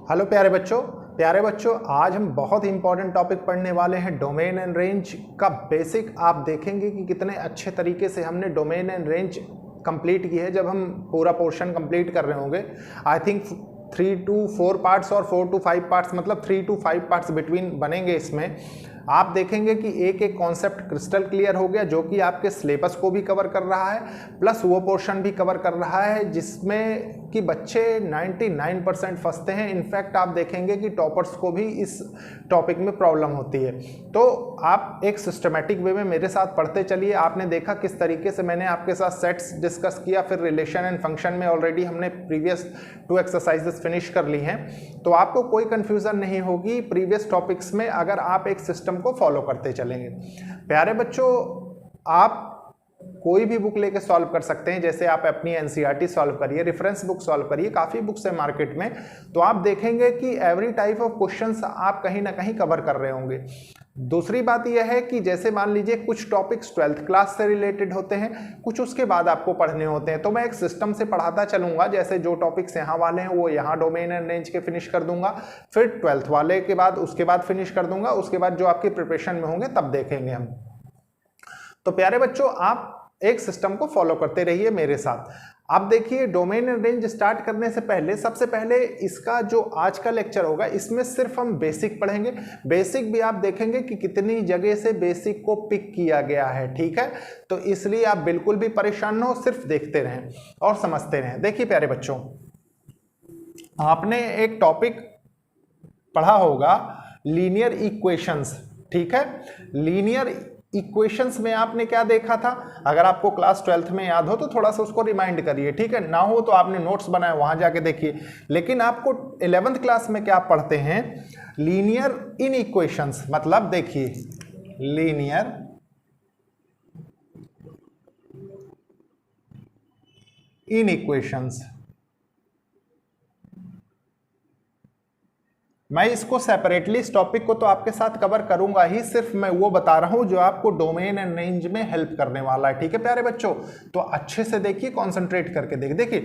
Hello प्यारे बच्चों आज हम बहुत ही इंपॉर्टेंट टॉपिक पढ़ने वाले हैं। डोमेन एंड रेंज का बेसिक आप देखेंगे कि कितने अच्छे तरीके से हमने डोमेन एंड रेंज कंप्लीट की है। जब हम पूरा पोर्शन कंप्लीट कर रहे होंगे, आई थिंक 3 to 4 पार्ट्स और 4 to 5 पार्ट्स, मतलब 3 to 5 पार्ट्स बिटवीन बनेंगे। इसमें आप देखेंगे कि एक एक कॉन्सेप्ट क्रिस्टल क्लियर हो गया, जो कि आपके सिलेबस को भी कवर कर रहा है, प्लस वो पोर्शन भी कवर कर रहा है जिसमें कि बच्चे 99% फंसते हैं। इनफैक्ट आप देखेंगे कि टॉपर्स को भी इस टॉपिक में प्रॉब्लम होती है। तो आप एक सिस्टमेटिक वे में मेरे साथ पढ़ते चलिए। आपने देखा किस तरीके से मैंने आपके साथ सेट्स डिस्कस किया, फिर रिलेशन एंड फंक्शन में ऑलरेडी हमने प्रीवियस 2 एक्सरसाइजेस फिनिश कर ली हैं, तो आपको कोई कंफ्यूजन नहीं होगी प्रीवियस टॉपिक्स में अगर आप एक सिस्टम को फॉलो करते चलेंगे। प्यारे बच्चों, आप कोई भी बुक लेके सॉल्व कर सकते हैं। जैसे आप अपनी एनसीईआरटी सॉल्व करिए, रेफरेंस बुक सॉल्व करिए, काफ़ी बुक्स है मार्केट में, तो आप देखेंगे कि एवरी टाइप ऑफ क्वेश्चंस आप कहीं ना कहीं कवर कर रहे होंगे। दूसरी बात यह है कि जैसे मान लीजिए कुछ टॉपिक्स 12th क्लास से रिलेटेड होते हैं, कुछ उसके बाद आपको पढ़ने होते हैं, तो मैं एक सिस्टम से पढ़ाता चलूंगा। जैसे जो टॉपिक्स यहाँ वाले हैं वो यहाँ डोमेन एंड रेंज के फिनिश कर दूंगा, फिर 12th वाले के बाद उसके बाद फिनिश कर दूंगा, उसके बाद जो आपकी प्रिपरेशन में होंगे तब देखेंगे हम। तो प्यारे बच्चों, आप एक सिस्टम को फॉलो करते रहिए मेरे साथ। अब देखिए, डोमेन एंड रेंज स्टार्ट करने से पहले सबसे पहले इसका जो आज का लेक्चर होगा इसमें सिर्फ हम बेसिक पढ़ेंगे। बेसिक भी आप देखेंगे कि कितनी जगह से बेसिक को पिक किया गया है, ठीक है। तो इसलिए आप बिल्कुल भी परेशान न हो, सिर्फ देखते रहें और समझते रहें। देखिए प्यारे बच्चों, आपने एक टॉपिक पढ़ा होगा लीनियर इक्वेशंस, ठीक है। लीनियर इक्वेशंस में आपने क्या देखा था? अगर आपको क्लास 12th में याद हो तो थोड़ा सा उसको रिमाइंड करिए, ठीक है। ना हो तो आपने नोट्स बनाए, वहां जाके देखिए। लेकिन आपको 11th क्लास में क्या पढ़ते हैं? लीनियर इन इक्वेशंस, मतलब देखिए लीनियर इन इक्वेशंस। मैं इसको सेपरेटली इस टॉपिक को तो आपके साथ कवर करूंगा ही, सिर्फ मैं वो बता रहा हूं जो आपको डोमेन एंड रेंज में हेल्प करने वाला है, ठीक है प्यारे बच्चों। तो अच्छे से देखिए, कंसंट्रेट करके देखिए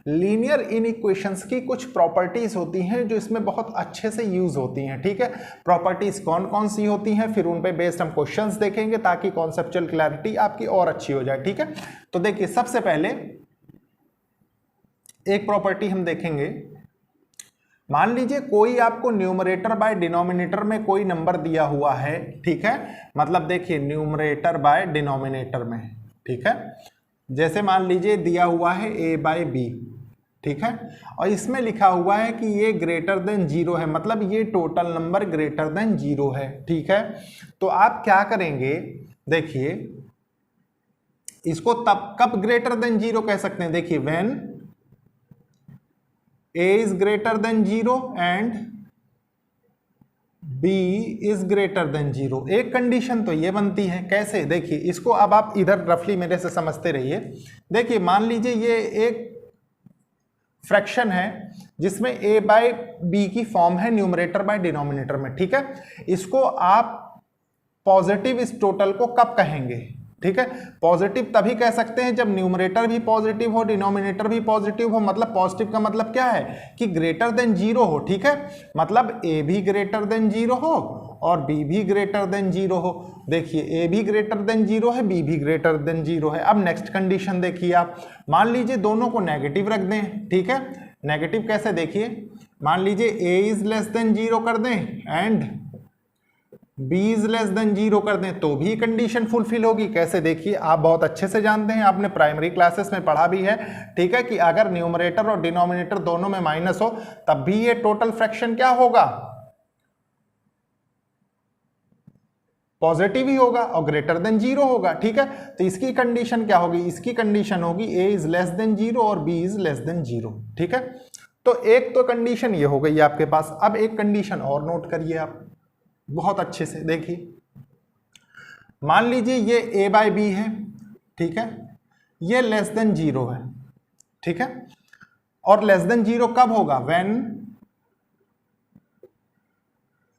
लीनियर इन इक्वेशंस की कुछ प्रॉपर्टीज होती हैं जो इसमें बहुत अच्छे से यूज होती हैं, ठीक है। प्रॉपर्टीज कौन कौन सी होती हैं, फिर उन पे बेस्ड हम क्वेश्चंस देखेंगे ताकि कॉन्सेप्चुअल क्लैरिटी आपकी और अच्छी हो जाए, ठीक है। तो देखिए, सबसे पहले एक प्रॉपर्टी हम देखेंगे। मान लीजिए कोई आपको न्यूमरेटर बाय डिनोमिनेटर में कोई नंबर दिया हुआ है, ठीक है। मतलब देखिए न्यूमरेटर बाय डिनोमिनेटर में, ठीक है। जैसे मान लीजिए दिया हुआ है a/b, ठीक है, और इसमें लिखा हुआ है कि ये ग्रेटर देन 0 है, मतलब ये टोटल नंबर ग्रेटर देन 0 है, ठीक है। तो आप क्या करेंगे? देखिए इसको तब कब ग्रेटर देन 0 कह सकते हैं? देखिए when a is greater than 0 and b is greater than 0। एक कंडीशन तो ये बनती है। कैसे? देखिए इसको अब आप इधर रफली मेरे से समझते रहिए। देखिए मान लीजिए ये एक फ्रैक्शन है जिसमें a/b की फॉर्म है न्यूमरेटर बाय डिनोमिनेटर में, ठीक है। इसको आप पॉजिटिव इस टोटल को कब कहेंगे? ठीक है, पॉजिटिव तभी कह सकते हैं जब न्यूमरेटर भी पॉजिटिव हो, डिनोमिनेटर भी पॉजिटिव हो। मतलब पॉजिटिव का मतलब क्या है कि ग्रेटर देन 0 हो, ठीक है। मतलब a भी ग्रेटर देन 0 हो और b भी ग्रेटर देन 0 हो। देखिए a भी ग्रेटर देन 0 है, b भी ग्रेटर देन 0 है। अब नेक्स्ट कंडीशन देखिए, आप मान लीजिए दोनों को नेगेटिव रख दें, ठीक है। नेगेटिव कैसे? देखिए मान लीजिए a इज लेस देन 0 कर दें and b is less than 0 कर दें, तो भी कंडीशन फुलफिल होगी। कैसे? देखिए आप बहुत अच्छे से जानते हैं, आपने प्राइमरी क्लासेस में पढ़ा भी है, ठीक है, कि अगर न्यूमरेटर और डिनोमिनेटर दोनों में माइनस हो तब भी ये टोटल फ्रैक्शन क्या होगा? पॉजिटिव ही होगा और ग्रेटर देन 0 होगा, ठीक है। तो इसकी कंडीशन क्या होगी? इसकी कंडीशन होगी a इज लेस देन 0 और b इज लेस देन 0, ठीक है। तो एक तो कंडीशन ये हो गई आपके पास। अब एक कंडीशन और नोट करिए आप बहुत अच्छे से। देखिए मान लीजिए ये a/b है, ठीक है, ये लेस देन 0 है, ठीक है। और लेस देन 0 कब होगा? When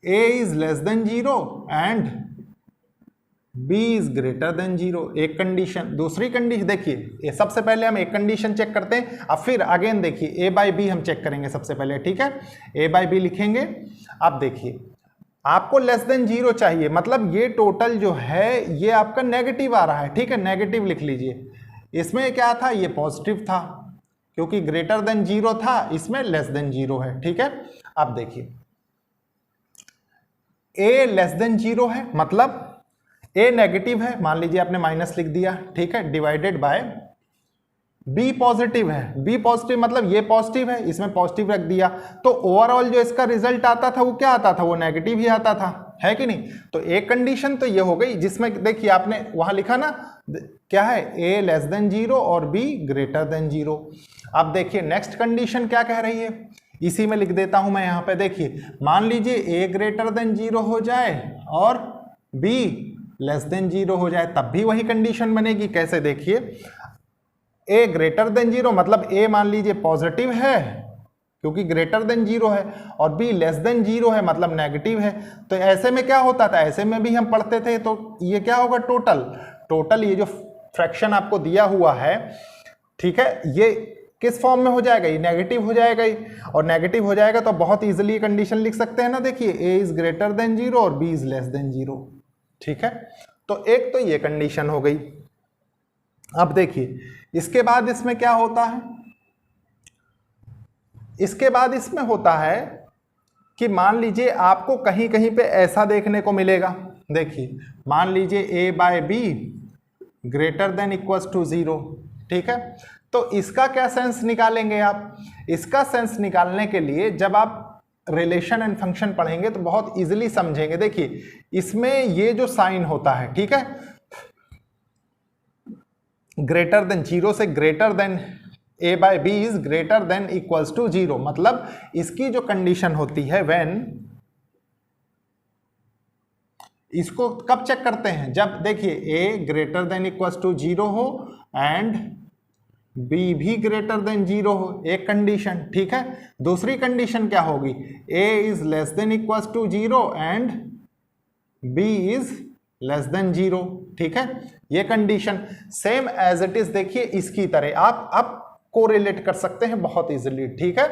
a is less than 0 and b is greater than 0, एक कंडीशन। दूसरी कंडीशन देखिए, ये सबसे पहले हम एक कंडीशन चेक करते हैं, अब फिर अगेन देखिए a बाई बी हम चेक करेंगे सबसे पहले, ठीक है। a बाई बी लिखेंगे। अब देखिए आपको लेस देन 0 चाहिए, मतलब ये टोटल जो है ये आपका नेगेटिव आ रहा है, ठीक है, नेगेटिव लिख लीजिए। इसमें क्या था, ये पॉजिटिव था, क्योंकि ग्रेटर देन 0 था, इसमें लेस देन 0 है, ठीक है। अब देखिए a लेस देन 0 है, मतलब a नेगेटिव है, मान लीजिए आपने माइनस लिख दिया, ठीक है, डिवाइडेड बाय b पॉजिटिव है, b पॉजिटिव मतलब ये पॉजिटिव है, इसमें पॉजिटिव रख दिया, तो ओवरऑल जो इसका रिजल्ट आता था वो क्या आता था, वो नेगेटिव ही आता था, है कि नहीं। तो एक कंडीशन तो ये हो गई, जिसमें देखिए आपने वहां लिखा ना क्या है, a लेस देन 0 और b ग्रेटर देन 0। अब देखिए नेक्स्ट कंडीशन क्या कह रही है, इसी में लिख देता हूं मैं यहाँ पे। देखिए मान लीजिए a ग्रेटर देन 0 हो जाए और b लेस देन 0 हो जाए, तब भी वही कंडीशन बनेगी। कैसे, देखिए a ग्रेटर देन 0 मतलब a मान लीजिए पॉजिटिव है क्योंकि ग्रेटर देन 0 है, और b लेस देन 0 है मतलब नेगेटिव है। तो ऐसे में क्या होता था, ऐसे में भी हम पढ़ते थे, तो ये क्या होगा, टोटल ये जो फ्रैक्शन आपको दिया हुआ है, ठीक है, ये किस फॉर्म में हो जाएगा, ये नेगेटिव हो जाएगा ही, और नेगेटिव हो जाएगा तो बहुत इजीली कंडीशन लिख सकते हैं ना। देखिए a इज ग्रेटर देन 0 और b इज लेस देन 0, ठीक है। तो एक तो ये कंडीशन हो गई। अब देखिए इसके बाद इसमें क्या होता है, इसके बाद इसमें होता है कि मान लीजिए आपको कहीं कहीं पे ऐसा देखने को मिलेगा, देखिए मान लीजिए a by B greater than equals to 0, ठीक है। तो इसका क्या सेंस निकालेंगे आप, इसका सेंस निकालने के लिए जब आप रिलेशन एंड फंक्शन पढ़ेंगे तो बहुत इजीली समझेंगे। देखिए इसमें ये जो साइन होता है, ठीक है, ग्रेटर देन 0 से greater than a by B is greater than equals to 0, मतलब इसकी जो कंडीशन होती है व्हेन, इसको कब चेक करते हैं, जब देखिए a greater than equals to 0 हो एंड b भी ग्रेटर देन 0 हो, एक कंडीशन, ठीक है। दूसरी कंडीशन क्या होगी, a is less than equals to 0 and b is less than 0, ठीक है, ये condition same as it is. देखिए इसकी तरह आप अब कोरिलेट कर सकते हैं बहुत इजीली, ठीक है।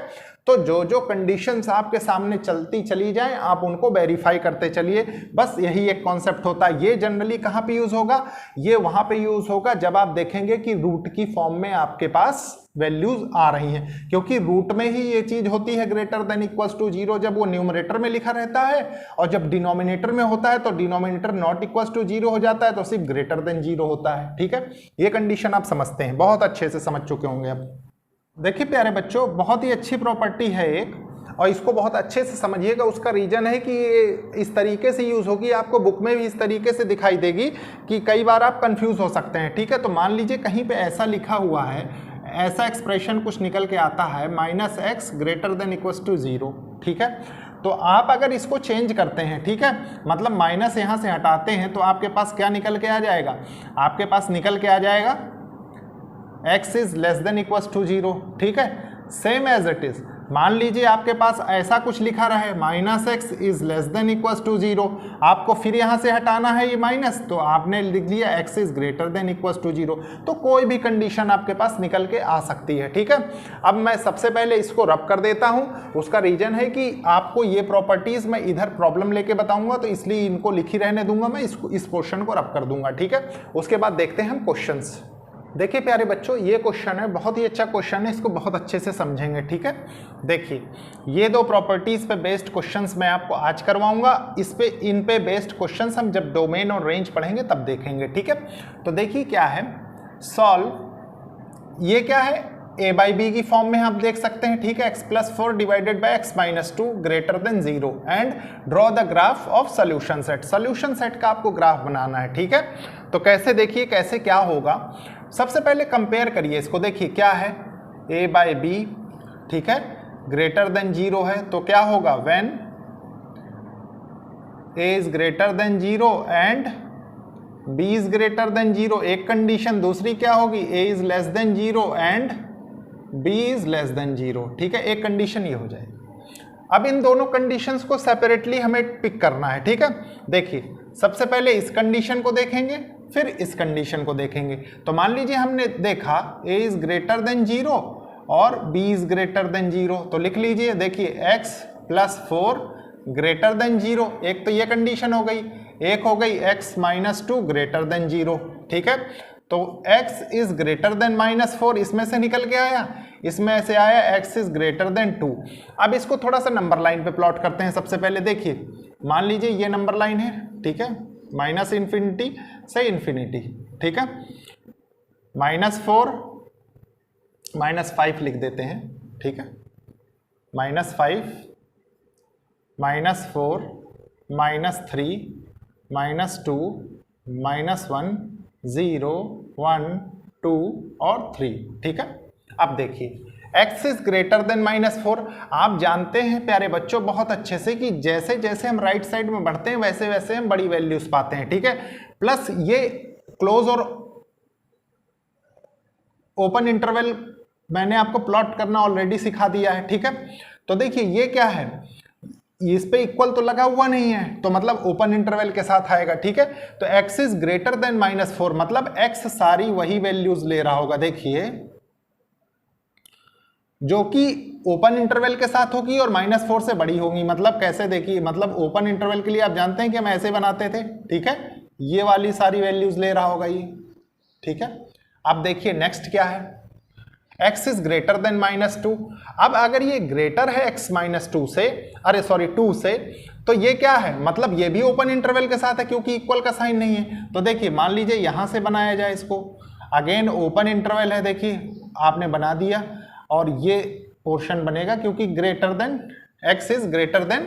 तो जो जो कंडीशंस आपके सामने चलती चली जाएं आप उनको वेरीफाई करते चलिए, बस यही एक कॉन्सेप्ट होता है। ये जनरली कहाँ पे यूज होगा, ये वहां पे यूज होगा जब आप देखेंगे कि रूट की फॉर्म में आपके पास वैल्यूज आ रही हैं, क्योंकि रूट में ही ये चीज होती है ग्रेटर देन इक्वल्स टू 0 जब वो न्यूमरेटर में लिखा रहता है, और जब डिनोमिनेटर में होता है तो डिनोमिनेटर नॉट इक्वल्स टू 0 हो जाता है, तो सिर्फ ग्रेटर देन 0 होता है, ठीक है। ये कंडीशन आप समझते हैं, बहुत अच्छे से समझ चुके होंगे आप। देखिए प्यारे बच्चों, बहुत ही अच्छी प्रॉपर्टी है एक, और इसको बहुत अच्छे से समझिएगा। उसका रीजन है कि ये इस तरीके से यूज होगी, आपको बुक में भी इस तरीके से दिखाई देगी कि कई बार आप कंफ्यूज हो सकते हैं, ठीक है। तो मान लीजिए कहीं पे ऐसा लिखा हुआ है, ऐसा एक्सप्रेशन कुछ निकल के आता है -x greater than equals to 0, ठीक है। तो आप अगर इसको चेंज करते हैं, ठीक है, मतलब माइनस यहाँ से हटाते हैं, तो आपके पास क्या निकल के आ जाएगा, आपके पास निकल के आ जाएगा x is less than equals to 0, ठीक है। सेम एज इट इज, मान लीजिए आपके पास ऐसा कुछ लिखा रहा है -x is less than equals to 0, आपको फिर यहाँ से हटाना है ये माइनस, तो आपने लिख दिया x is greater than equals to 0। तो कोई भी कंडीशन आपके पास निकल के आ सकती है, ठीक है। अब मैं सबसे पहले इसको रब कर देता हूँ। उसका रीजन है कि आपको ये प्रॉपर्टीज मैं इधर प्रॉब्लम लेके बताऊंगा, तो इसलिए इनको लिखी रहने दूंगा मैं, इस पोर्शन को रब कर दूंगा, ठीक है। उसके बाद देखते हैं हम क्वेश्चंस। देखिए प्यारे बच्चों, ये क्वेश्चन है, बहुत ही अच्छा क्वेश्चन है, इसको बहुत अच्छे से समझेंगे, ठीक है। देखिए ये दो प्रॉपर्टीज पे बेस्ड क्वेश्चंस मैं आपको आज करवाऊंगा, इन पे बेस्ड क्वेश्चंस हम जब डोमेन और रेंज पढ़ेंगे तब देखेंगे, ठीक है। तो देखिए क्या है, सॉल्व, ये क्या है, a बाई बी की फॉर्म में आप देख सकते हैं, ठीक है, x+4 divided by x-2 greater than 0 and draw the graph of solution set. Solution set का आपको ग्राफ बनाना है, ठीक है। तो कैसे, देखिए कैसे क्या होगा। सबसे पहले कंपेयर करिए इसको, देखिए क्या है, a बाई बी, ठीक है, ग्रेटर देन 0 है, तो क्या होगा, when a is greater than 0 and b is greater than 0, एक कंडीशन। दूसरी क्या होगी, a is less than 0 and b is less than 0, ठीक है, एक कंडीशन ये हो जाएगी। अब इन दोनों कंडीशंस को सेपरेटली हमें पिक करना है, ठीक है। देखिए सबसे पहले इस कंडीशन को देखेंगे, फिर इस कंडीशन को देखेंगे। तो मान लीजिए हमने देखा a इज ग्रेटर देन 0 और b इज ग्रेटर देन 0, तो लिख लीजिए, देखिए x प्लस 4 ग्रेटर देन 0, एक तो ये कंडीशन हो गई, एक हो गई x माइनस 2 ग्रेटर देन 0, ठीक है। तो x इज ग्रेटर देन -4 इसमें से निकल के आया, इसमें से आया x इज ग्रेटर देन 2। अब इसको थोड़ा सा नंबर लाइन पे प्लॉट करते हैं। सबसे पहले देखिए, मान लीजिए ये नंबर लाइन है, ठीक है, माइनस इन्फिनिटी से इन्फिनिटी, ठीक है, -4 -5 लिख देते हैं, ठीक है, -5 -4 -3 -2 -1 0 1 2 और 3, ठीक है। अब देखिए x इज ग्रेटर देन -4, आप जानते हैं प्यारे बच्चों बहुत अच्छे से कि जैसे जैसे हम राइट साइड में बढ़ते हैं वैसे वैसे हम बड़ी वैल्यूज पाते हैं, ठीक है। प्लस ये क्लोज और ओपन इंटरवल मैंने आपको प्लॉट करना ऑलरेडी सिखा दिया है, ठीक है। तो देखिए ये क्या है, इस पे इक्वल तो लगा हुआ नहीं है, तो मतलब ओपन इंटरवल के साथ आएगा, ठीक है। तो x इज ग्रेटर देन -4 मतलब x सारी वही वैल्यूज ले रहा होगा, देखिए, जो कि ओपन इंटरवल के साथ होगी और -4 से बड़ी होगी। मतलब कैसे, देखिए, मतलब ओपन इंटरवल के लिए आप जानते हैं कि हम ऐसे बनाते थे, ठीक है, ये वाली सारी वैल्यूज ले रहा होगा ये, ठीक है। अब देखिए नेक्स्ट क्या है, x इज ग्रेटर देन -2। अब अगर ये ग्रेटर है x -2 से, अरे सॉरी 2 से, तो ये क्या है, मतलब ये भी ओपन इंटरवल के साथ है क्योंकि इक्वल का साइन नहीं है। तो देखिए मान लीजिए यहां से बनाया जाए इसको, अगेन ओपन इंटरवल है, देखिए आपने बना दिया, और ये पोर्शन बनेगा क्योंकि greater than x is greater then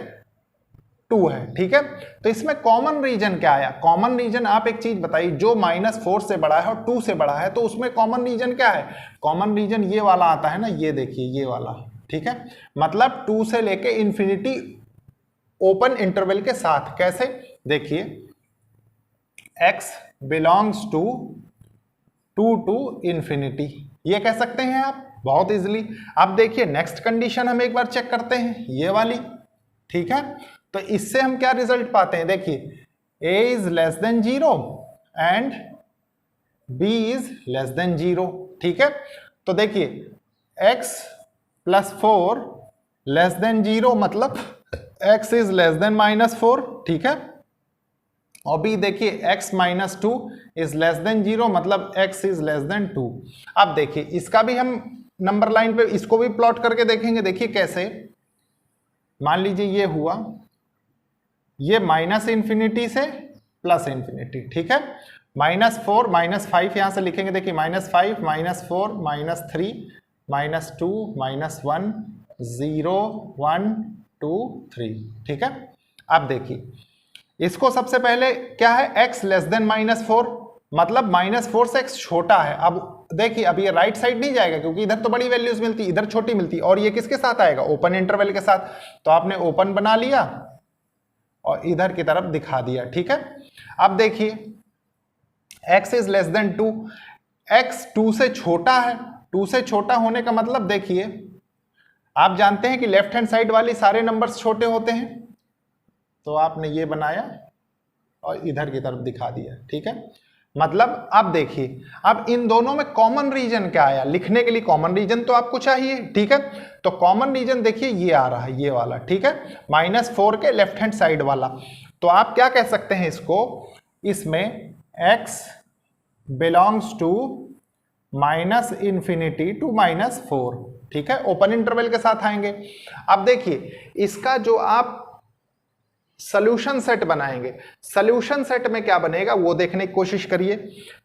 2 है, ठीक है। तो इसमें कॉमन रीजन क्या आया, कॉमन रीजन आप एक चीज बताइए, जो -4 से बड़ा है और 2 से बड़ा है, तो उसमें कॉमन रीजन क्या है, कॉमन रीजन ये वाला आता है ना, ये देखिए ये वाला, ठीक है। मतलब 2 से लेके इंफिनिटी ओपन इंटरवल के साथ, कैसे, देखिए x belongs to 2 to infinity, ये कह सकते हैं आप बहुत इजीली। अब देखिए नेक्स्ट कंडीशन हम एक बार चेक करते हैं, ये वाली, ठीक है। तो इससे हम क्या रिजल्ट पाते हैं, देखिए a is less than 0 and b is less than 0, ठीक है। तो देखिए x प्लस 4 लेस देन 0 मतलब x इज लेस देन -4, ठीक है। और b देखिए x minus 2 is less than 0 मतलब x इज लेस देन 2। अब देखिए इसका भी हम नंबर लाइन पे इसको भी प्लॉट करके देखेंगे, देखिए कैसे, मान लीजिए ये हुआ, ये माइनस इन्फिनिटी से प्लस इन्फिनिटी, ठीक है, -4 -5 यहां से लिखेंगे, देखिए -5 -4 -3 -2 -1 0 1 2 3, ठीक है। अब देखिए इसको सबसे पहले क्या है, x लेस देन -4 मतलब -4 से x छोटा है। अब देखिए अब ये राइट साइड नहीं जाएगा क्योंकि इधर तो बड़ी वैल्यूज मिलती, इधर छोटी मिलती, और ये किसके साथ आएगा, ओपन इंटरवल के साथ। तो आपने ओपन बना लिया और इधर की तरफ दिखा दिया, ठीक है। अब देखिए x is less then 2, x 2 से छोटा है, 2 से छोटा होने का मतलब देखिए आप जानते हैं कि लेफ्ट हैंड साइड वाली सारे नंबर्स छोटे होते हैं, तो आपने ये बनाया और इधर की तरफ दिखा दिया, ठीक है। मतलब अब देखिए अब इन दोनों में कॉमन रीजन क्या आया, लिखने के लिए कॉमन रीजन तो आपको चाहिए, ठीक है। तो कॉमन रीजन देखिए ये आ रहा है, ये वाला, ठीक है, -4 के लेफ्ट हैंड साइड वाला। तो आप क्या कह सकते हैं इसको, इसमें x belongs to -infinity to -4, ठीक है, ओपन इंटरवल के साथ आएंगे। अब देखिए इसका जो आप सॉल्यूशन सेट बनाएंगे, सॉल्यूशन सेट में क्या बनेगा वो देखने की कोशिश करिए।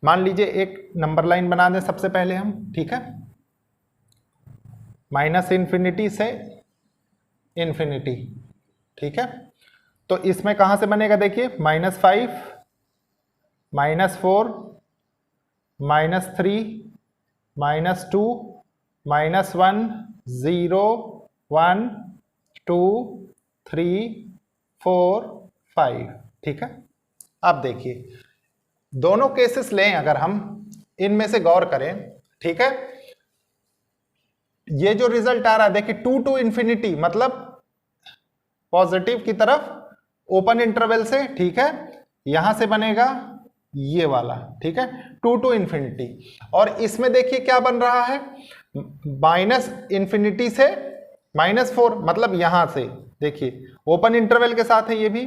मान लीजिए एक नंबर लाइन बना दें सबसे पहले हम, ठीक है, -इन्फिनिटी से इन्फिनिटी, ठीक है। तो इसमें कहां से बनेगा, देखिए -5 -4 -3 -2 -1 0 1 2 3 4 5, ठीक है। अब देखिए दोनों केसेस लें अगर हम, इनमें से गौर करें, ठीक है, ये जो रिजल्ट आ रहा है देखिए 2 टू इंफिनिटी मतलब पॉजिटिव की तरफ ओपन इंटरवल से, ठीक है, यहां से बनेगा ये वाला, ठीक है, 2 to इन्फिनिटी। और इसमें देखिए क्या बन रहा है, माइनस इन्फिनिटी से -4, मतलब यहां से देखिए ओपन इंटरवल के साथ है, ये भी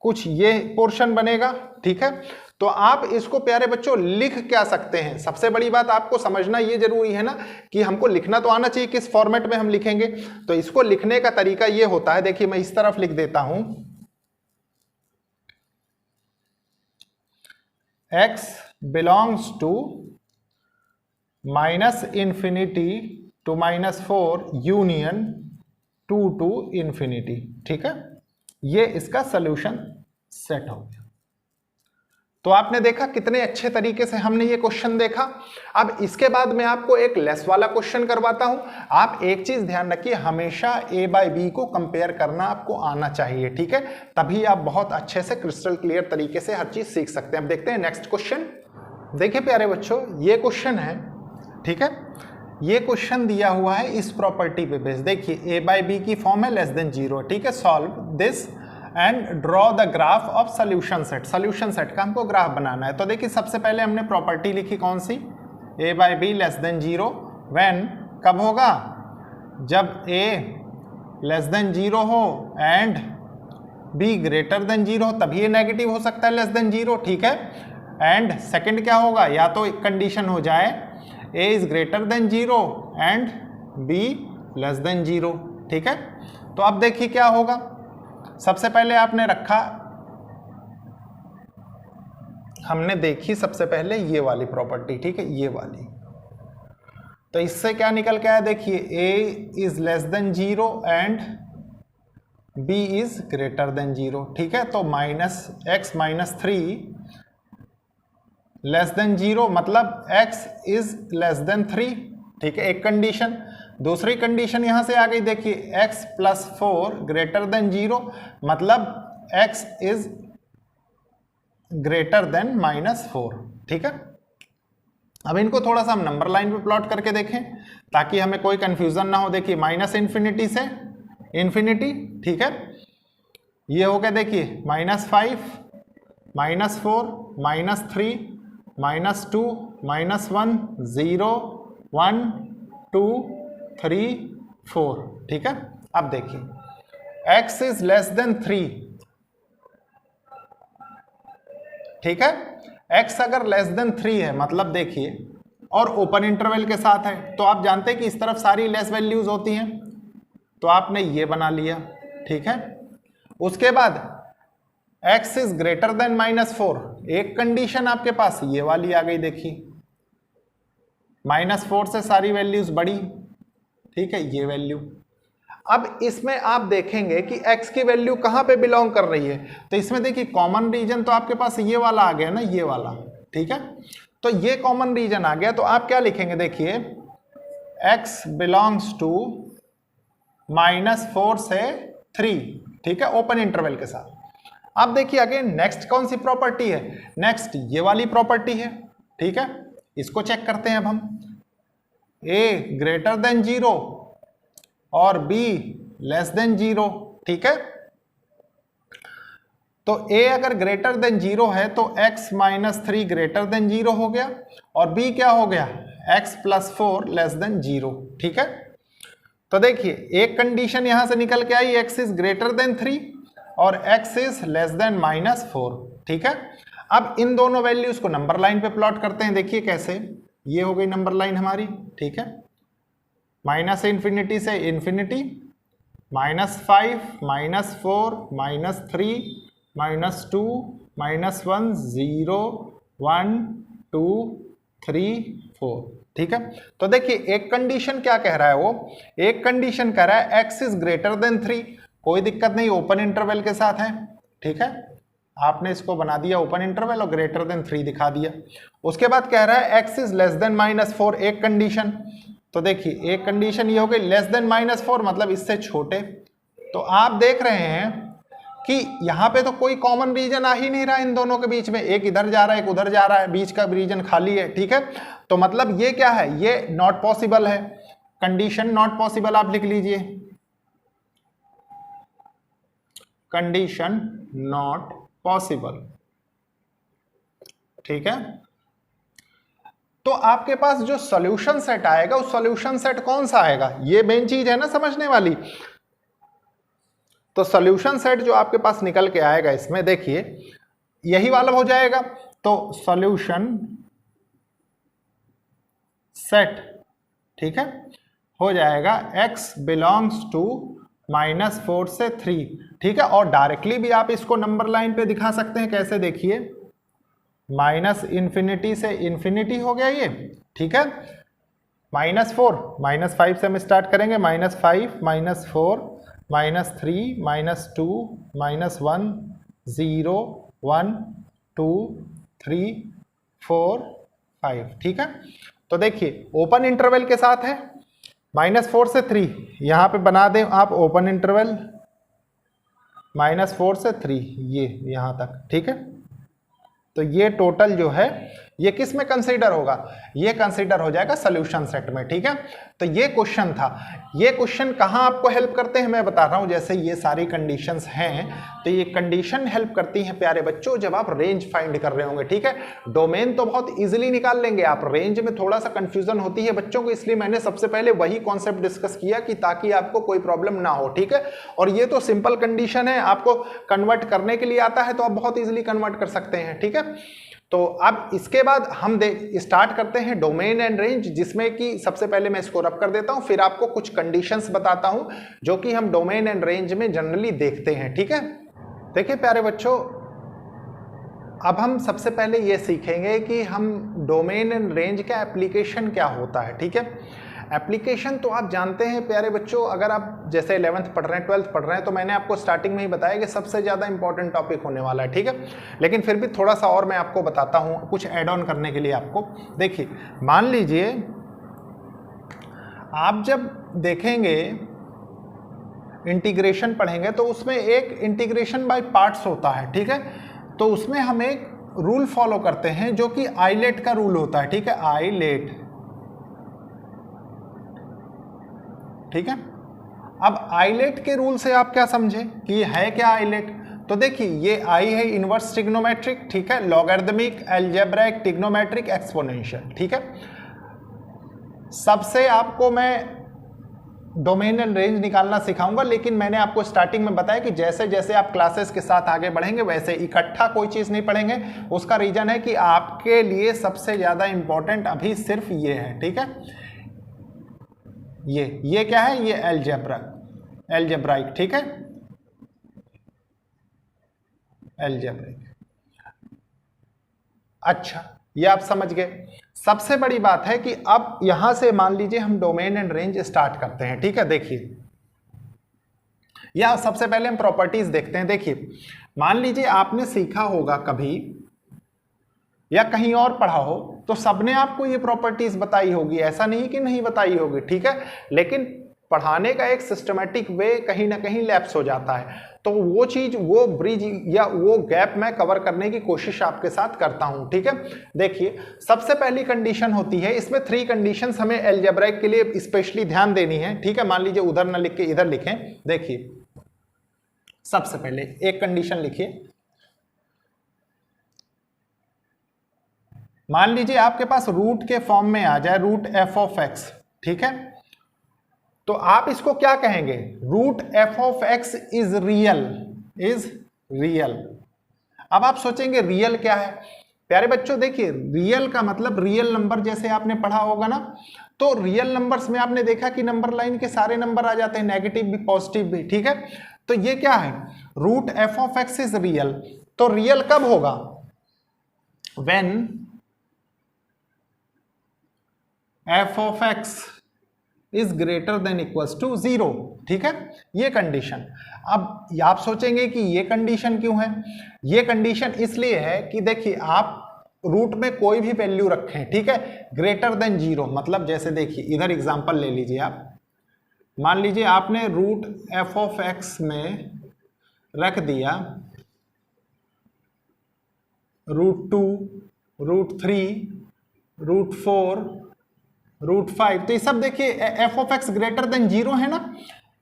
कुछ ये पोर्शन बनेगा, ठीक है। तो आप इसको प्यारे बच्चों लिख क्या सकते हैं, सबसे बड़ी बात आपको समझना ये जरूरी है ना कि हमको लिखना तो आना चाहिए, किस फॉर्मेट में हम लिखेंगे। तो इसको लिखने का तरीका ये होता है, देखिए मैं इस तरफ लिख देता हूं, x belongs to -infinity to -4 union 2 to infinity, ठीक है। ये इसका सॉल्यूशन सेट हो गया। तो आपने देखा कितने अच्छे तरीके से हमने ये क्वेश्चन देखा। अब इसके बाद मैं आपको एक लेस वाला क्वेश्चन करवाता हूं। आप एक चीज ध्यान रखिए, हमेशा a बाई बी को कंपेयर करना आपको आना चाहिए, ठीक है, तभी आप बहुत अच्छे से क्रिस्टल क्लियर तरीके से हर चीज सीख सकते हैं। अब देखते हैं नेक्स्ट क्वेश्चन। देखिए प्यारे बच्चों, ये क्वेश्चन है, ठीक है, ये क्वेश्चन दिया हुआ है इस प्रॉपर्टी पे बेस। देखिए a बाई बी की फॉर्म है लेस देन 0, ठीक है। Solve this and draw the graph of solution set. Solution set का हमको ग्राफ बनाना है। तो देखिए सबसे पहले हमने प्रॉपर्टी लिखी कौन सी, a by be less than 0 when, कब होगा, जब a लेस देन 0 हो एंड b ग्रेटर देन 0 हो, तभी ये नेगेटिव हो सकता है लेस देन 0, ठीक है। एंड सेकंड क्या होगा, या तो एक कंडीशन हो जाए a is greater than 0 and b less than 0, ठीक है। तो अब देखिए क्या होगा, सबसे पहले आपने रखा, हमने देखी सबसे पहले ये वाली प्रॉपर्टी, ठीक है, ये वाली। तो इससे क्या निकल के आया, देखिए a is less than 0 and b is greater than 0, ठीक है। तो -x -3 लेस देन 0 मतलब x इज लेस देन 3, ठीक है, एक कंडीशन। दूसरी कंडीशन यहां से आ गई, देखिए x + 4 ग्रेटर देन 0 मतलब x इज ग्रेटर देन -4, ठीक है। अब इनको थोड़ा सा हम नंबर लाइन पे प्लॉट करके देखें ताकि हमें कोई कंफ्यूजन ना हो। देखिए -इन्फिनिटी से इन्फिनिटी, ठीक है, ये हो गया, देखिए -5 -4 -3 -2 -1 0 1 2 3 4, ठीक है। अब देखिए x इज लेस देन 3, ठीक है, x अगर लेस देन 3 है मतलब देखिए, और ओपन इंटरवल के साथ है, तो आप जानते हैं कि इस तरफ सारी लेस वैल्यूज होती हैं, तो आपने ये बना लिया, ठीक है। उसके बाद x इज ग्रेटर देन -4, एक कंडीशन आपके पास ये वाली आ गई, देखिए -4 से सारी वैल्यूज बड़ी, ठीक है, ये वैल्यू। अब इसमें आप देखेंगे कि x की वैल्यू कहां पे बिलोंग कर रही है, तो इसमें देखिए कॉमन रीजन तो आपके पास ये वाला आ गया ना, ये वाला, ठीक है। तो ये कॉमन रीजन आ गया, तो आप क्या लिखेंगे, देखिए x बिलोंग्स टू -4 से 3, ठीक है, ओपन इंटरवल के साथ। अब देखिए अगेन नेक्स्ट कौन सी प्रॉपर्टी है, नेक्स्ट ये वाली प्रॉपर्टी है, ठीक है। इसको चेक करते हैं अब हम, a ग्रेटर देन 0 और b लेस देन 0, ठीक है। तो a अगर ग्रेटर देन 0 है तो x -3 ग्रेटर देन 0 हो गया, और b क्या हो गया, x + 4 लेस देन 0, ठीक है। तो देखिए एक कंडीशन यहां से निकल के आई, x इज ग्रेटर देन 3 और x इज लेस देन -4, ठीक है। अब इन दोनों वैल्यूज को नंबर लाइन पे प्लॉट करते हैं, देखिए कैसे, ये हो गई नंबर लाइन हमारी, ठीक है, -इन्फिनिटी से इन्फिनिटी, -5 -4 -3 -2 -1 0 1 2 3 4, ठीक है। तो देखिए एक कंडीशन क्या कह रहा है, वो एक कंडीशन कह रहा है x इज ग्रेटर देन 3, कोई दिक्कत नहीं, ओपन इंटरवल के साथ है, ठीक है। आपने इसको बना दिया ओपन इंटरवल और ग्रेटर देन 3 दिखा दिया। उसके बाद कह रहा है x इज लेस देन -4, एक कंडीशन। तो देखिए एक कंडीशन ये हो गई लेस देन -4 मतलब इससे छोटे। तो आप देख रहे हैं कि यहाँ पे तो कोई कॉमन रीजन आ ही नहीं रहा इन दोनों के बीच में, एक इधर जा रहा है एक उधर जा रहा है, बीच का रीजन खाली है, ठीक है। तो मतलब ये क्या है, ये नॉट पॉसिबल है, कंडीशन नॉट पॉसिबल आप लिख लीजिए, कंडीशन नॉट पॉसिबल, ठीक है। तो आपके पास जो सॉल्यूशन सेट आएगा, उस सॉल्यूशन सेट कौन सा आएगा, ये मेन चीज है ना समझने वाली। तो सॉल्यूशन सेट जो आपके पास निकल के आएगा, इसमें देखिए यही वाला हो जाएगा। तो सॉल्यूशन सेट, ठीक है, हो जाएगा x बिलोंग्स टू -4 से 3, ठीक है। और डायरेक्टली भी आप इसको नंबर लाइन पे दिखा सकते हैं, कैसे, देखिए -∞ से इन्फिनिटी हो गया ये, ठीक है। -4, -5 से हम स्टार्ट करेंगे, -5, -4, -3, -2, -1, 0, 1, 2, 3, 4, 5, ठीक है। तो देखिए ओपन इंटरवल के साथ है, -4 से 3, यहां पे बना दें आप ओपन इंटरवल, -4 से 3, ये यहां तक, ठीक है। तो ये टोटल जो है ये किस में कंसीडर होगा, ये कंसीडर हो जाएगा सॉल्यूशन सेट में, ठीक है। तो ये क्वेश्चन था। ये क्वेश्चन कहाँ आपको हेल्प करते हैं मैं बता रहा हूँ। जैसे ये सारी कंडीशंस हैं, तो ये कंडीशन हेल्प करती हैं प्यारे बच्चों जब आप रेंज फाइंड कर रहे होंगे, ठीक है। डोमेन तो बहुत इजीली निकाल लेंगे आप, रेंज में थोड़ा सा कंफ्यूजन होती है बच्चों को, इसलिए मैंने सबसे पहले वही कॉन्सेप्ट डिस्कस किया कि ताकि आपको कोई प्रॉब्लम ना हो, ठीक है। और ये तो सिंपल कंडीशन है, आपको कन्वर्ट करने के लिए आता है तो आप बहुत इजीली कन्वर्ट कर सकते हैं, ठीक है। तो अब इसके बाद हम स्टार्ट करते हैं डोमेन एंड रेंज, जिसमें कि सबसे पहले मैं इसको रब कर देता हूं, फिर आपको कुछ कंडीशंस बताता हूं जो कि हम डोमेन एंड रेंज में जनरली देखते हैं, ठीक है। देखिए प्यारे बच्चों, अब हम सबसे पहले ये सीखेंगे कि हम डोमेन एंड रेंज का एप्लीकेशन क्या होता है, ठीक है। एप्लीकेशन तो आप जानते हैं प्यारे बच्चों, अगर आप जैसे 11th पढ़ रहे हैं, 12th पढ़ रहे हैं, तो मैंने आपको स्टार्टिंग में ही बताया कि सबसे ज़्यादा इंपॉर्टेंट टॉपिक होने वाला है, ठीक है। लेकिन फिर भी थोड़ा सा और मैं आपको बताता हूँ कुछ ऐड ऑन करने के लिए आपको। देखिए मान लीजिए आप जब देखेंगे इंटीग्रेशन पढ़ेंगे तो उसमें एक इंटीग्रेशन बाय पार्ट्स होता है, ठीक है। तो उसमें हम एक रूल फॉलो करते हैं जो कि आइलेट का रूल होता है, ठीक है, आइलेट, ठीक है। अब आइलेट के रूल से आप क्या समझे कि ये है क्या आइलेट। तो देखिए ये आई है इनवर्स ट्रिग्नोमेट्रिक, ठीक है, लॉगरिथमिक, अलजेब्रिक, ट्रिग्नोमेट्रिक, एक्सपोनेंशियल, ठीक है। सबसे आपको मैं डोमेन एंड रेंज निकालना सिखाऊंगा, लेकिन मैंने आपको स्टार्टिंग में बताया कि जैसे जैसे आप क्लासेस के साथ आगे बढ़ेंगे वैसे इकट्ठा कोई चीज नहीं पढ़ेंगे। उसका रीजन है कि आपके लिए सबसे ज्यादा इंपॉर्टेंट अभी सिर्फ ये है, ठीक है। ये क्या है, ये अलजेब्राइक, ठीक है, अलजेब्रिक। अच्छा ये आप समझ गए। सबसे बड़ी बात है कि अब यहां से मान लीजिए हम डोमेन एंड रेंज स्टार्ट करते हैं, ठीक है। देखिए या सबसे पहले हम प्रॉपर्टीज देखते हैं। देखिए मान लीजिए आपने सीखा होगा कभी या कहीं और पढ़ा हो तो सबने आपको ये प्रॉपर्टीज बताई होगी, ऐसा नहीं कि नहीं बताई होगी, ठीक है। लेकिन पढ़ाने का एक सिस्टमेटिक वे कहीं ना कहीं लैप्स हो जाता है, तो वो चीज, वो ब्रिज या वो गैप मैं कवर करने की कोशिश आपके साथ करता हूं, ठीक है। देखिए सबसे पहली कंडीशन होती है, इसमें 3 कंडीशंस हमें अलजेब्रिक के लिए स्पेशली ध्यान देनी है, ठीक है। मान लीजिए उधर ना लिख के इधर लिखें। देखिए सबसे पहले एक कंडीशन लिखिए, मान लीजिए आपके पास रूट के फॉर्म में आ जाए रूट एफ ऑफ एक्स, ठीक है। तो आप इसको क्या कहेंगे, root F of X is real. अब आप सोचेंगे रियल क्या है। प्यारे बच्चों देखिए रियल का मतलब रियल नंबर, जैसे आपने पढ़ा होगा ना, तो रियल नंबर्स में आपने देखा कि नंबर लाइन के सारे नंबर आ जाते हैं, नेगेटिव भी पॉजिटिव भी, ठीक है। तो ये क्या है, root F of X is real. तो रियल कब होगा, when F of X is greater than equals to 0, ठीक है, ये कंडीशन। अब आप सोचेंगे कि ये कंडीशन क्यों है, ये कंडीशन इसलिए है कि देखिए आप रूट में कोई भी वैल्यू रखें, ठीक है, ग्रेटर देन 0, मतलब जैसे देखिए इधर एग्जांपल ले लीजिए आप, मान लीजिए आपने रूट एफ ऑफ एक्स में रख दिया √2, √3, √4, √5, तो ये सब देखिए F of x greater than 0 है ना।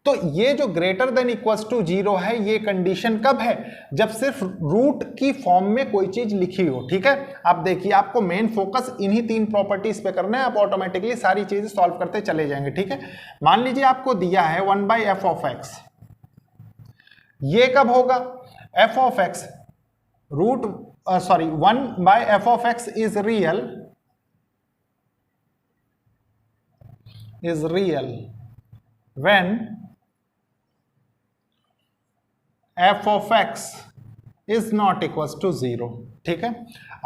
तो ये जो ग्रेटर देन इक्वल्स टू 0 है, ये कंडीशन कब है? जब सिर्फ रूट की फॉर्म में कोई चीज लिखी हो। ठीक है, अब देखिए आपको मेन फोकस इन्हीं 3 प्रॉपर्टीज पे करना है, आप ऑटोमेटिकली सारी चीजें सॉल्व करते चले जाएंगे। ठीक है, मान लीजिए आपको दिया है 1/f(x), ये कब होगा? f(x) root 1/f(x) is real when f(x) is not equals to 0। ठीक है,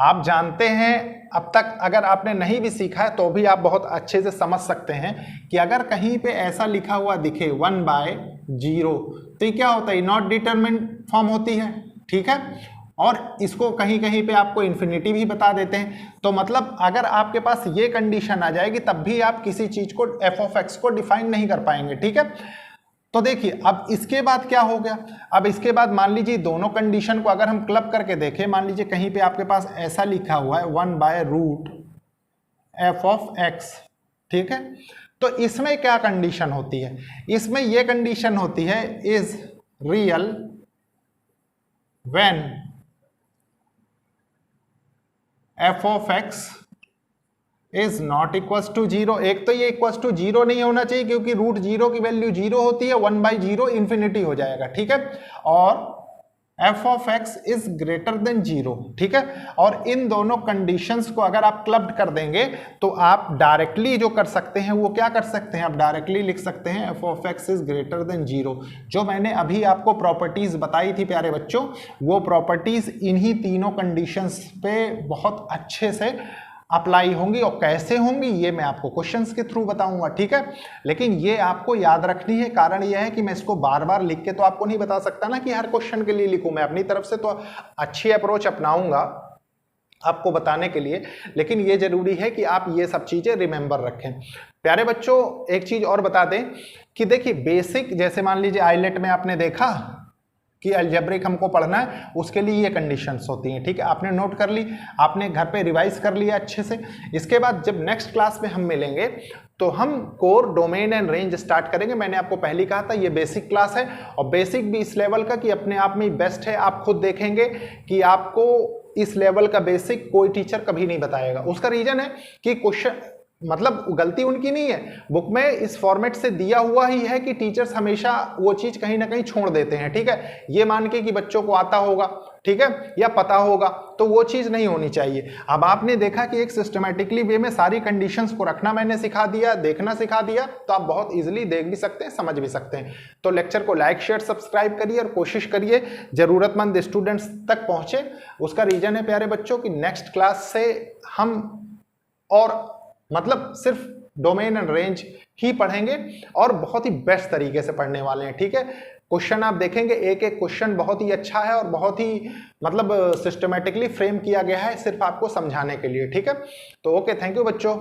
आप जानते हैं, अब तक अगर आपने नहीं भी सीखा है तो भी आप बहुत अच्छे से समझ सकते हैं कि अगर कहीं पे ऐसा लिखा हुआ दिखे 1/0 तो ये क्या होता है? नॉट डिटरमिन्ड फॉर्म होती है। ठीक है, और इसको कहीं कहीं पे आपको इन्फिनिटी भी बता देते हैं। तो मतलब अगर आपके पास ये कंडीशन आ जाएगी तब भी आप किसी चीज को f(x) को डिफाइन नहीं कर पाएंगे। ठीक है, तो देखिए अब इसके बाद क्या हो गया? अब इसके बाद मान लीजिए दोनों कंडीशन को अगर हम क्लब करके देखें, मान लीजिए कहीं पे आपके पास ऐसा लिखा हुआ है 1/√f(x). ठीक है, तो इसमें क्या कंडीशन होती है? इसमें यह कंडीशन होती है is real when f(x) is not equals to 0। एक तो ये इक्वल्स टू 0 नहीं होना चाहिए क्योंकि √0 की वैल्यू 0 होती है, 1/0 इन्फिनिटी हो जाएगा। ठीक है, और f(x) इज ग्रेटर देन 0। ठीक है, और इन दोनों कंडीशंस को अगर आप क्लब कर देंगे तो आप डायरेक्टली जो कर सकते हैं वो क्या कर सकते हैं? आप डायरेक्टली लिख सकते हैं f(x) इज ग्रेटर देन 0। जो मैंने अभी आपको प्रॉपर्टीज बताई थी प्यारे बच्चों, वो प्रॉपर्टीज इन्हीं तीनों कंडीशंस पे बहुत अच्छे से अप्लाई होंगी, और कैसे होंगी ये मैं आपको क्वेश्चंस के थ्रू बताऊंगा। ठीक है, लेकिन ये आपको याद रखनी है। कारण ये है कि मैं इसको बार बार लिख के तो आपको नहीं बता सकता ना कि हर क्वेश्चन के लिए लिखूं। मैं अपनी तरफ से तो अच्छी अप्रोच अपनाऊंगा आपको बताने के लिए, लेकिन ये जरूरी है कि आप ये सब चीजें रिमेंबर रखें। प्यारे बच्चों, एक चीज और बता दें कि देखिए बेसिक, जैसे मान लीजिए आईलेट में आपने देखा कि अलजेब्रिक हमको पढ़ना है, उसके लिए ये कंडीशंस होती हैं। ठीक है, आपने नोट कर ली, आपने घर पे रिवाइज कर लिया अच्छे से। इसके बाद जब नेक्स्ट क्लास में हम मिलेंगे तो हम core, domain and range start करेंगे। मैंने आपको पहले ही कहा था ये बेसिक क्लास है, और बेसिक भी इस लेवल का कि अपने आप में बेस्ट है। आप खुद देखेंगे कि आपको इस लेवल का बेसिक कोई टीचर कभी नहीं बताएगा। उसका रीजन है कि क्वेश्चन, मतलब गलती उनकी नहीं है, बुक में इस फॉर्मेट से दिया हुआ ही है कि टीचर्स हमेशा वो चीज कहीं ना कहीं छोड़ देते हैं। ठीक है, ये मान के कि बच्चों को आता होगा, ठीक है, या पता होगा, तो वो चीज नहीं होनी चाहिए। अब आपने देखा कि एक सिस्टमैटिकली वे में सारी कंडीशंस को रखना मैंने सिखा दिया, देखना सिखा दिया, तो आप बहुत इजीली देख भी सकते हैं, समझ भी सकते हैं। तो लेक्चर को लाइक, शेयर, सब्सक्राइब करिए और कोशिश करिए जरूरतमंद स्टूडेंट्स तक पहुंचे। उसका रीजन है प्यारे बच्चों कि नेक्स्ट क्लास से हम और मतलब सिर्फ डोमेन एंड रेंज ही पढ़ेंगे और बहुत ही बेस्ट तरीके से पढ़ने वाले हैं। ठीक है, क्वेश्चन आप देखेंगे, एक एक क्वेश्चन बहुत ही अच्छा है और बहुत ही मतलब सिस्टमैटिकली फ्रेम किया गया है सिर्फ आपको समझाने के लिए। ठीक है, तो ओके, थैंक यू बच्चों।